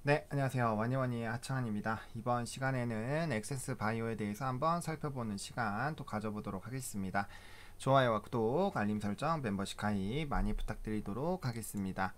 네, 안녕하세요. 와니와니의 하창한입니다. 이번 시간에는 엑세스 바이오에 대해서 한번 살펴보는 시간 또 가져보도록 하겠습니다. 좋아요와 구독, 알림 설정, 멤버십 가입 많이 부탁드리도록 하겠습니다.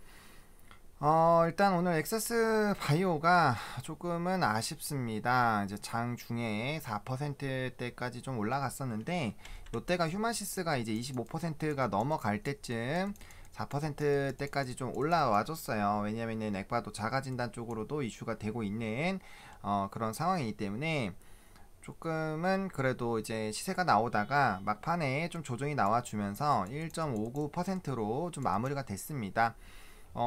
일단 오늘 엑세스 바이오가 조금은 아쉽습니다. 이제 장중에 4%대까지 좀 올라갔었는데 이때가 휴마시스가 이제 25%가 넘어갈 때쯤 4%대까지 좀 올라와 줬어요. 왜냐면은 액바도 자가진단 쪽으로도 이슈가 되고 있는 그런 상황이기 때문에 조금은 그래도 이제 시세가 나오다가 막판에 좀 조정이 나와주면서 1.59%로 좀 마무리가 됐습니다.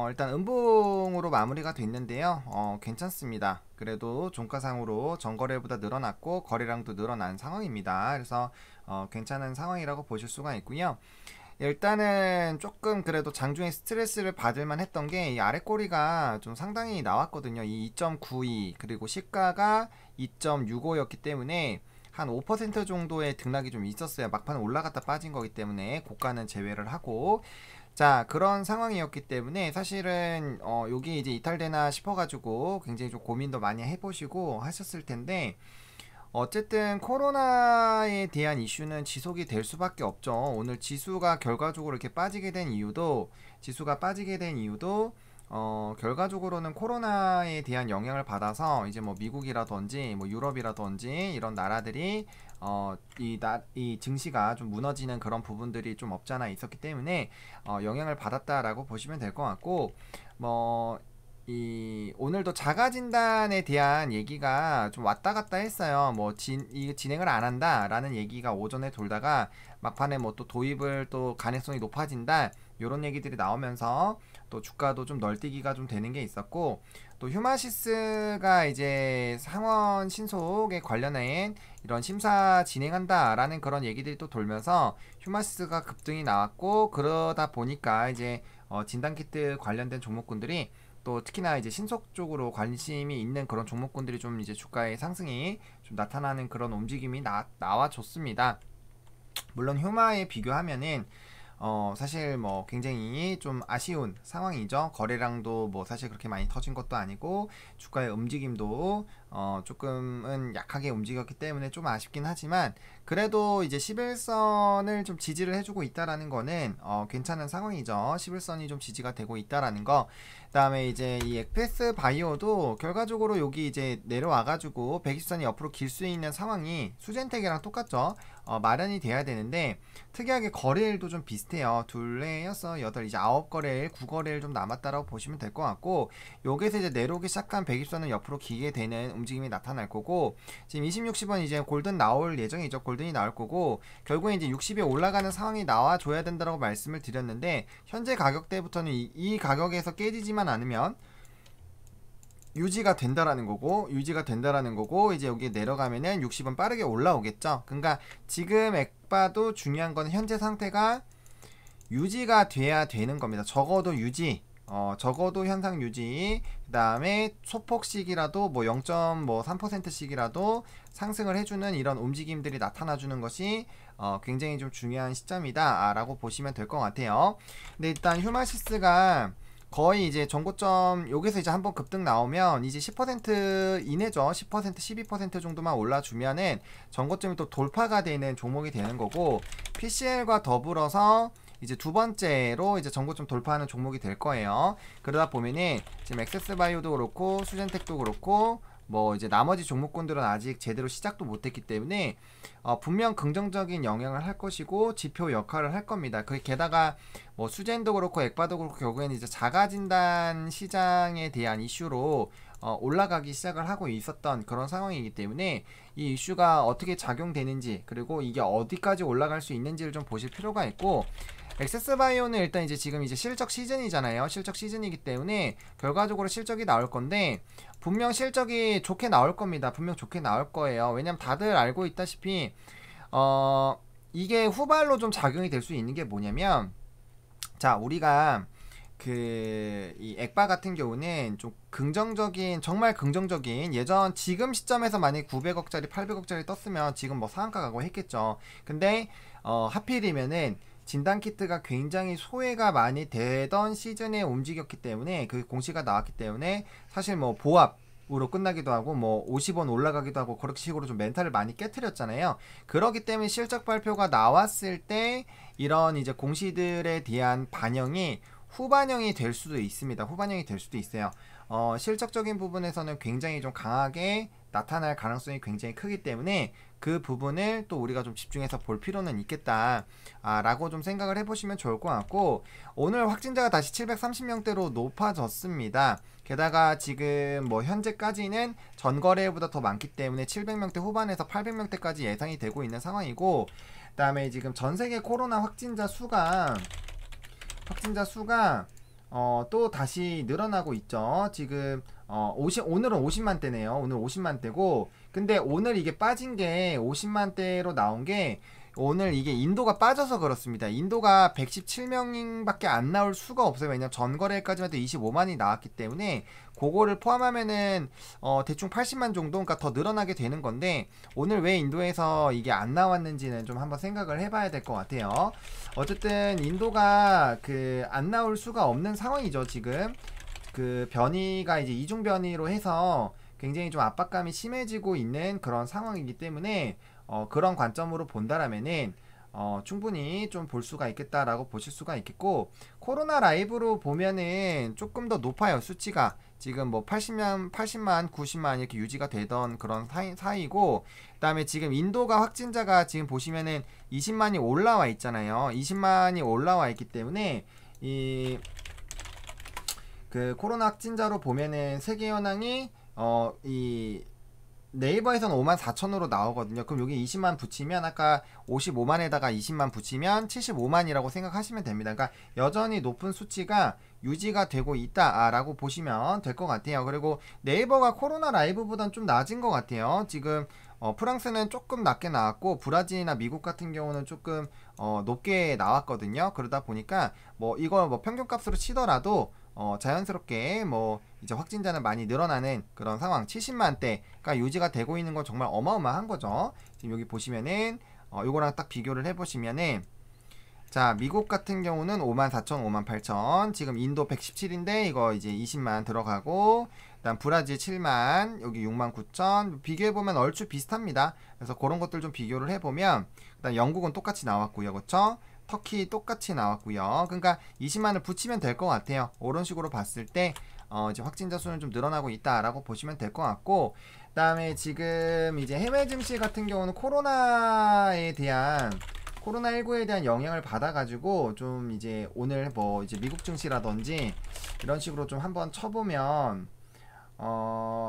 일단 음봉으로 마무리가 됐는데요. 괜찮습니다. 그래도 종가상으로 전거래보다 늘어났고 거래량도 늘어난 상황입니다. 그래서 괜찮은 상황이라고 보실 수가 있고요. 일단은 조금 그래도 장중에 스트레스를 받을만 했던 게 이 아래 꼬리가 좀 상당히 나왔거든요. 이 2.92 그리고 시가가 2.65였기 때문에 한 5% 정도의 등락이 좀 있었어요. 막판 올라갔다 빠진 거기 때문에 고가는 제외를 하고, 자, 그런 상황이었기 때문에 사실은 여기 이제 이탈되나 싶어가지고 굉장히 좀 고민도 많이 해보시고 하셨을 텐데, 어쨌든 코로나에 대한 이슈는 지속이 될 수밖에 없죠. 오늘 지수가 결과적으로 이렇게 빠지게 된 이유도, 결과적으로는 코로나에 대한 영향을 받아서 이제 뭐 미국이라든지 뭐 유럽이라든지 이런 나라들이 이 증시가 좀 무너지는 그런 부분들이 좀 없잖아 있었기 때문에 영향을 받았다라고 보시면 될 것 같고, 뭐 오늘도 자가 진단에 대한 얘기가 좀 왔다 갔다 했어요. 뭐 이 진행을 안 한다라는 얘기가 오전에 돌다가 막판에 뭐 또 도입을 또 가능성이 높아진다 요런 얘기들이 나오면서 또 주가도 좀 널뛰기가 좀 되는 게 있었고, 또 휴마시스가 이제 상원 신속에 관련한 이런 심사 진행한다라는 그런 얘기들이 또 돌면서 휴마시스가 급등이 나왔고, 그러다 보니까 이제 진단키트 관련된 종목군들이 또 특히나 이제 신속 쪽으로 관심이 있는 그런 종목군들이 좀 이제 주가의 상승이 좀 나타나는 그런 움직임이 나와줬습니다. 물론 휴마에 비교하면은 사실 뭐 굉장히 좀 아쉬운 상황이죠. 거래량도 뭐 사실 그렇게 많이 터진 것도 아니고 주가의 움직임도 조금은 약하게 움직였기 때문에 좀 아쉽긴 하지만, 그래도 이제 11선을 좀 지지를 해주고 있다라는 거는 괜찮은 상황이죠. 11선이 좀 지지가 되고 있다라는 거. 그다음에 이제 이 엑패스 바이오도 결과적으로 여기 이제 내려와가지고 120선이 옆으로 길 수 있는 상황이 수젠텍이랑 똑같죠. 마련이 돼야 되는데 특이하게 거래일도 좀 비슷해요. 둘레 6, 8, 이제 9거래일, 9거래일 좀 남았다라고 보시면 될 것 같고, 여기서 이제 내려오기 시작한 120선은 옆으로 기게 되는 움직임이 나타날 거고, 지금 20, 60원 이제 골든 나올 예정이죠. 골든이 나올 거고, 결국에 이제 60에 올라가는 상황이 나와줘야 된다고 말씀을 드렸는데, 현재 가격대부터는 이 가격에서 깨지지만 않으면 유지가 된다라는 거고, 이제 여기 내려가면은 60은 빠르게 올라오겠죠. 그러니까 지금 액바도 중요한 건 현재 상태가 유지가 돼야 되는 겁니다. 적어도 유지, 적어도 현상 유지, 그 다음에 소폭씩이라도 뭐 0.3%씩이라도 상승을 해주는 이런 움직임들이 나타나주는 것이 굉장히 좀 중요한 시점이다 라고 보시면 될 것 같아요. 근데 일단 휴마시스가 거의 이제 전고점 여기서 이제 한번 급등 나오면 이제 10% 이내죠. 10% 12% 정도만 올라주면은 전고점이 또 돌파가 되는 종목이 되는 거고, PCL과 더불어서 이제 두 번째로 이제 전고점 돌파하는 종목이 될 거예요. 그러다 보면은 지금 엑세스바이오도 그렇고 수젠텍도 그렇고 뭐 이제 나머지 종목군들은 아직 제대로 시작도 못했기 때문에 분명 긍정적인 영향을 할 것이고 지표 역할을 할 겁니다. 게다가 뭐 수젠도 그렇고 액바도 그렇고 결국에는 이제 자가진단 시장에 대한 이슈로 올라가기 시작을 하고 있었던 그런 상황이기 때문에 이 이슈가 어떻게 작용되는지, 그리고 이게 어디까지 올라갈 수 있는지를 좀 보실 필요가 있고, 엑세스바이오는 일단 이제 지금 이제 실적 시즌이잖아요. 실적 시즌이기 때문에 결과적으로 실적이 나올 건데 분명 실적이 좋게 나올 겁니다. 분명 좋게 나올 거예요. 왜냐면 다들 알고 있다시피 이게 후발로 좀 작용이 될 수 있는 게 뭐냐면, 자, 우리가 이 액바 같은 경우는 좀 긍정적인, 정말 긍정적인, 지금 시점에서 만약에 900억짜리 800억짜리 떴으면 지금 뭐 상한가 가고 했겠죠. 근데 하필이면은 진단키트가 굉장히 소외가 많이 되던 시즌에 움직였기 때문에 그 공시가 나왔기 때문에 사실 뭐 보합으로 끝나기도 하고 뭐 50원 올라가기도 하고 그런 식으로 좀 멘탈을 많이 깨트렸잖아요. 그렇기 때문에 실적 발표가 나왔을 때 이런 이제 공시들에 대한 반영이 후반영이 될 수도 있습니다. 후반영이 될 수도 있어요. 실적적인 부분에서는 굉장히 좀 강하게 나타날 가능성이 굉장히 크기 때문에 그 부분을 또 우리가 좀 집중해서 볼 필요는 있겠다 라고 좀 생각을 해보시면 좋을 것 같고, 오늘 확진자가 다시 730명대로 높아졌습니다. 게다가 지금 뭐 현재까지는 전거래보다 더 많기 때문에 700명대 후반에서 800명대까지 예상이 되고 있는 상황이고, 그 다음에 지금 전세계 코로나 확진자 수가 또 다시 늘어나고 있죠. 지금 오늘은 50만대네요. 오늘 50만대고, 근데 오늘 이게 빠진 게 50만대로 나온 게 오늘 이게 인도가 빠져서 그렇습니다. 인도가 117명밖에 안 나올 수가 없어요. 왜냐면 전거래까지만 해도 25만이 나왔기 때문에 그거를 포함하면은 대충 80만 정도, 그러니까 더 늘어나게 되는 건데, 오늘 왜 인도에서 이게 안 나왔는지는 좀 한번 생각을 해봐야 될 것 같아요. 어쨌든 인도가 안 나올 수가 없는 상황이죠. 지금 그 변이가 이제 이중 변이로 해서 굉장히 좀 압박감이 심해지고 있는 그런 상황이기 때문에 그런 관점으로 본다라면은 충분히 좀 볼 수가 있겠다라고 보실 수가 있겠고, 코로나 라이브로 보면은 조금 더 높아요. 수치가 지금 뭐 80만, 90만 이렇게 유지가 되던 그런 사이고, 그 다음에 지금 인도가 확진자가 지금 보시면은 20만이 올라와 있잖아요. 20만이 올라와 있기 때문에 그 코로나 확진자로 보면은 세계 현황이 이 네이버에서는 54,000으로 나오거든요. 그럼 여기 20만 붙이면 아까 55만에다가 20만 붙이면 75만이라고 생각하시면 됩니다. 그러니까 여전히 높은 수치가 유지가 되고 있다라고 보시면 될 것 같아요. 그리고 네이버가 코로나 라이브보다는 좀 낮은 것 같아요. 지금 프랑스는 조금 낮게 나왔고, 브라질이나 미국 같은 경우는 조금 높게 나왔거든요. 그러다 보니까 뭐 이걸 뭐 평균값으로 치더라도 자연스럽게 뭐 이제 확진자는 많이 늘어나는 그런 상황, 70만대가 유지가 되고 있는 건 정말 어마어마한 거죠. 지금 여기 보시면은 요거랑 딱 비교를 해보시면은, 자, 미국 같은 경우는 54,000, 58,000, 지금 인도 117인데 이거 이제 20만 들어가고, 그다음 브라질 7만, 여기 69,000 비교해보면 얼추 비슷합니다. 그래서 그런 것들 좀 비교를 해보면, 그다음 영국은 똑같이 나왔고요, 그렇죠? 터키 똑같이 나왔고요. 그러니까 20만을 붙이면 될 것 같아요. 이런 식으로 봤을 때 이제 확진자 수는 좀 늘어나고 있다라고 보시면 될 것 같고, 그다음에 지금 이제 해외 증시 같은 경우는 코로나19에 대한 영향을 받아가지고 좀 이제 오늘 뭐 이제 미국 증시라든지 이런 식으로 좀 한번 쳐보면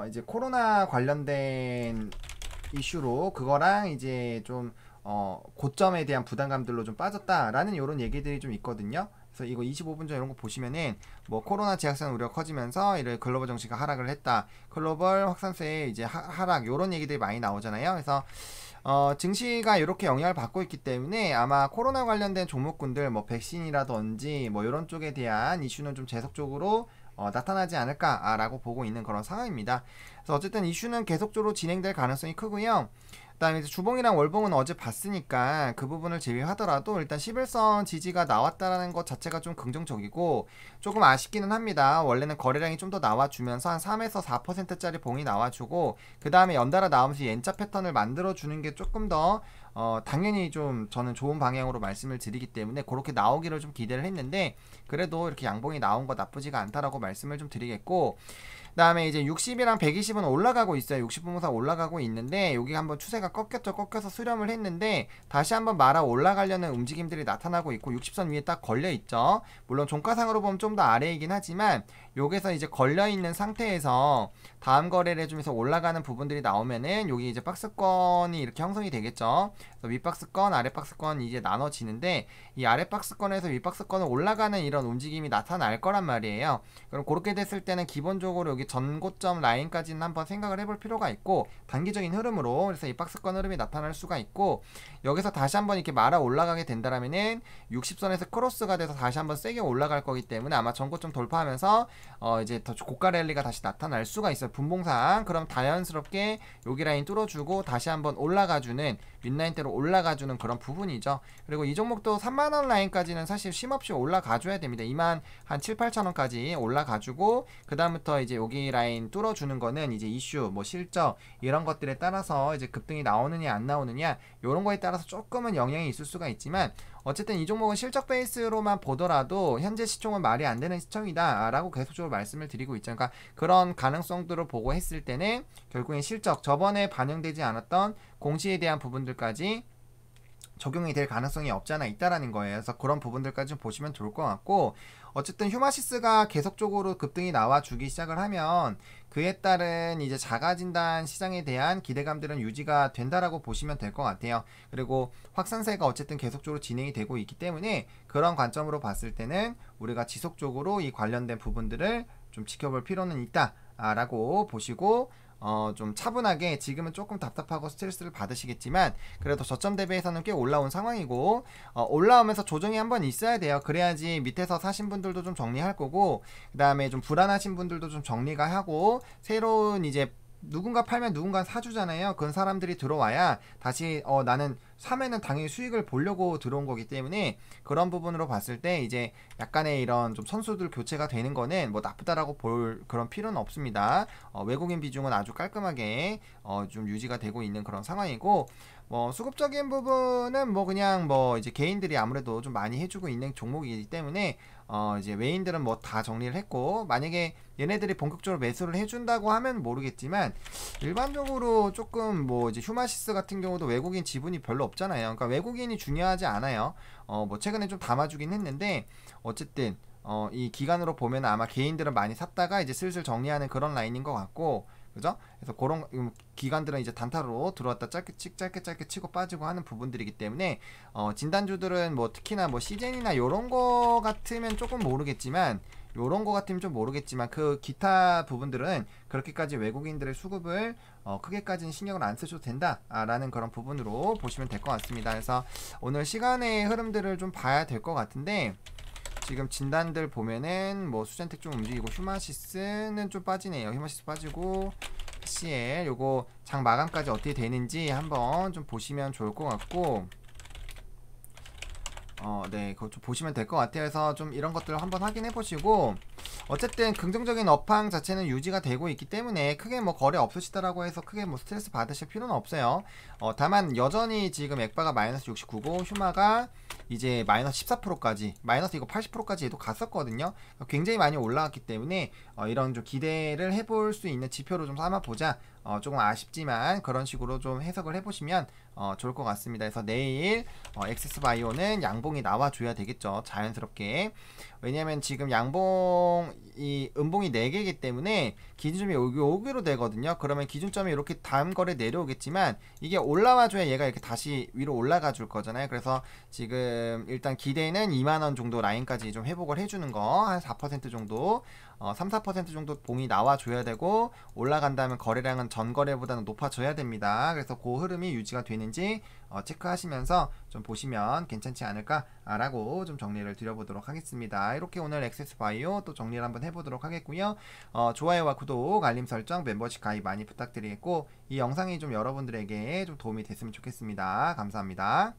이제 코로나 관련된 이슈로 그거랑 이제 좀 고점에 대한 부담감들로 좀 빠졌다라는 이런 얘기들이 좀 있거든요. 그래서 이거 25분 전 이런 거 보시면은 뭐 코로나 재확산 우려가 커지면서 이런 글로벌 증시가 하락을 했다, 글로벌 확산세의 이제 하락, 이런 얘기들이 많이 나오잖아요. 그래서 증시가 이렇게 영향을 받고 있기 때문에 아마 코로나 관련된 종목군들 뭐 백신이라든지 뭐 이런 쪽에 대한 이슈는 좀 계속적으로 나타나지 않을까라고 보고 있는 그런 상황입니다. 그래서 어쨌든 이슈는 계속적으로 진행될 가능성이 크고요. 그 다음에 이제 주봉이랑 월봉은 어제 봤으니까 그 부분을 제외하더라도 일단 11선 지지가 나왔다라는 것 자체가 좀 긍정적이고, 조금 아쉽기는 합니다. 원래는 거래량이 좀 더 나와주면서 한 3에서 4%짜리 봉이 나와주고, 그 다음에 연달아 나오면서 N자 패턴을 만들어주는 게 조금 더 당연히 좀 저는 좋은 방향으로 말씀을 드리기 때문에 그렇게 나오기를 좀 기대를 했는데, 그래도 이렇게 양봉이 나온 거 나쁘지가 않다라고 말씀을 좀 드리겠고, 그 다음에 이제 60이랑 120은 올라가고 있어요. 60분무사 올라가고 있는데, 여기 한번 추세가 꺾였죠. 꺾여서 수렴을 했는데 다시 한번 말아 올라가려는 움직임들이 나타나고 있고, 60선 위에 딱 걸려 있죠. 물론 종가상으로 보면 좀 더 아래이긴 하지만 여기서 이제 걸려 있는 상태에서 다음 거래를 해주면서 올라가는 부분들이 나오면은 여기 이제 박스권이 이렇게 형성이 되겠죠. 그래서 윗박스권, 아랫박스권 이제 나눠지는데, 이 아랫박스권에서 윗박스권을 올라가는 이런 움직임이 나타날 거란 말이에요. 그럼 그렇게 됐을 때는 기본적으로 여기 여기 전고점 라인까지는 한번 생각을 해볼 필요가 있고, 단기적인 흐름으로, 그래서 이 박스권 흐름이 나타날 수가 있고, 여기서 다시 한번 이렇게 말아 올라가게 된다라면은 60선에서 크로스가 돼서 다시 한번 세게 올라갈 거기 때문에 아마 전고점 돌파하면서 이제 더 고가 랠리가 다시 나타날 수가 있어요, 분봉상. 그럼 자연스럽게 여기 라인 뚫어주고 다시 한번 올라가주는, 윗라인대로 올라가주는 그런 부분이죠. 그리고 이 종목도 3만원 라인까지는 사실 쉼없이 올라가줘야 됩니다. 2만 한 7, 8천원까지 올라가주고, 그 다음부터 이제 여기 라인 뚫어주는 거는 이제 이슈, 뭐 실적 이런 것들에 따라서 이제 급등이 나오느냐 안 나오느냐 이런 거에 따라서 조금은 영향이 있을 수가 있지만, 어쨌든 이 종목은 실적 베이스로만 보더라도 현재 시총은 말이 안 되는 시총이다 라고 계속적으로 말씀을 드리고 있죠. 그러니까 그런 가능성들을 보고 했을 때는 결국엔 실적, 저번에 반영되지 않았던 공시에 대한 부분들까지 적용이 될 가능성이 없지 않아 있다라는 거예요. 그래서 그런 부분들까지 좀 보시면 좋을 것 같고, 어쨌든 휴마시스가 계속적으로 급등이 나와주기 시작을 하면 그에 따른 이제 자가진단 시장에 대한 기대감들은 유지가 된다라고 보시면 될 것 같아요. 그리고 확산세가 어쨌든 계속적으로 진행이 되고 있기 때문에 그런 관점으로 봤을 때는 우리가 지속적으로 이 관련된 부분들을 좀 지켜볼 필요는 있다라고 보시고, 좀 차분하게, 지금은 조금 답답하고 스트레스를 받으시겠지만 그래도 저점 대비해서는 꽤 올라온 상황이고, 올라오면서 조정이 한번 있어야 돼요. 그래야지 밑에서 사신 분들도 좀 정리할 거고, 그 다음에 좀 불안하신 분들도 좀 정리가 하고, 새로운 이제 누군가 팔면 누군가 사주잖아요. 그런 사람들이 들어와야 다시 나는 사면은 당연히 수익을 보려고 들어온 거기 때문에, 그런 부분으로 봤을 때 이제 약간의 이런 좀 선수들 교체가 되는 거는 뭐 나쁘다라고 볼 그런 필요는 없습니다. 외국인 비중은 아주 깔끔하게 좀 유지가 되고 있는 그런 상황이고, 뭐 수급적인 부분은 뭐 그냥 뭐 이제 개인들이 아무래도 좀 많이 해주고 있는 종목이기 때문에 이제 외인들은 뭐 다 정리를 했고, 만약에 얘네들이 본격적으로 매수를 해준다고 하면 모르겠지만, 일반적으로 조금 뭐 이제 휴마시스 같은 경우도 외국인 지분이 별로 없잖아요. 그러니까 외국인이 중요하지 않아요. 뭐 최근에 좀 담아주긴 했는데, 어쨌든 이 기간으로 보면 아마 개인들은 많이 샀다가 이제 슬슬 정리하는 그런 라인인 것 같고, 그죠? 그래서 그런 기관들은 이제 단타로 들어왔다 짧게 치고 빠지고 하는 부분들이기 때문에, 진단주들은 뭐 특히나 뭐 시젠이나 요런 거 같으면 조금 모르겠지만, 요런 거 같으면 좀 모르겠지만 그 기타 부분들은 그렇게까지 외국인들의 수급을 크게까지는 신경을 안 쓰셔도 된다라는 그런 부분으로 보시면 될 것 같습니다. 그래서 오늘 시간의 흐름들을 좀 봐야 될 것 같은데, 지금 진단들 보면은 뭐 수젠텍 좀 움직이고, 휴마시스는 좀 빠지네요. 휴마시스 빠지고, HCL 요거 장 마감까지 어떻게 되는지 한번 좀 보시면 좋을 것 같고, 네, 그거 좀 보시면 될 것 같아요. 그래서 좀 이런 것들을 한번 확인해 보시고, 어쨌든 긍정적인 업황 자체는 유지가 되고 있기 때문에 크게 뭐 거래 없으시다라고 해서 크게 뭐 스트레스 받으실 필요는 없어요. 다만 여전히 지금 액바가 마이너스 69고 휴마가 이제 마이너스 14%까지, 마이너스 이거 80%까지 얘도 갔었거든요. 굉장히 많이 올라왔기 때문에 이런 좀 기대를 해볼 수 있는 지표로 좀 삼아보자. 조금 아쉽지만 그런 식으로 좀 해석을 해보시면 좋을 것 같습니다. 그래서 내일 엑세스바이오는 양봉이 나와줘야 되겠죠, 자연스럽게. 왜냐면 지금 이 음봉이 4개이기 때문에 기준점이 여기로 되거든요. 그러면 기준점이 이렇게 다음 거래 내려오겠지만 이게 올라와줘야 얘가 이렇게 다시 위로 올라가 줄 거잖아요. 그래서 지금 일단 기대는 2만원 정도 라인까지 좀 회복을 해주는 거, 한 4% 정도, 3, 4% 정도 봉이 나와줘야 되고, 올라간다면 거래량은 전 거래보다는 높아져야 됩니다. 그래서 그 흐름이 유지가 되는지 체크하시면서 좀 보시면 괜찮지 않을까라고 좀 정리를 드려보도록 하겠습니다. 이렇게 오늘 엑세스바이오 또 정리를 한번 해보도록 하겠고요. 좋아요와 구독, 알림 설정, 멤버십 가입 많이 부탁드리겠고, 이 영상이 좀 여러분들에게 좀 도움이 됐으면 좋겠습니다. 감사합니다.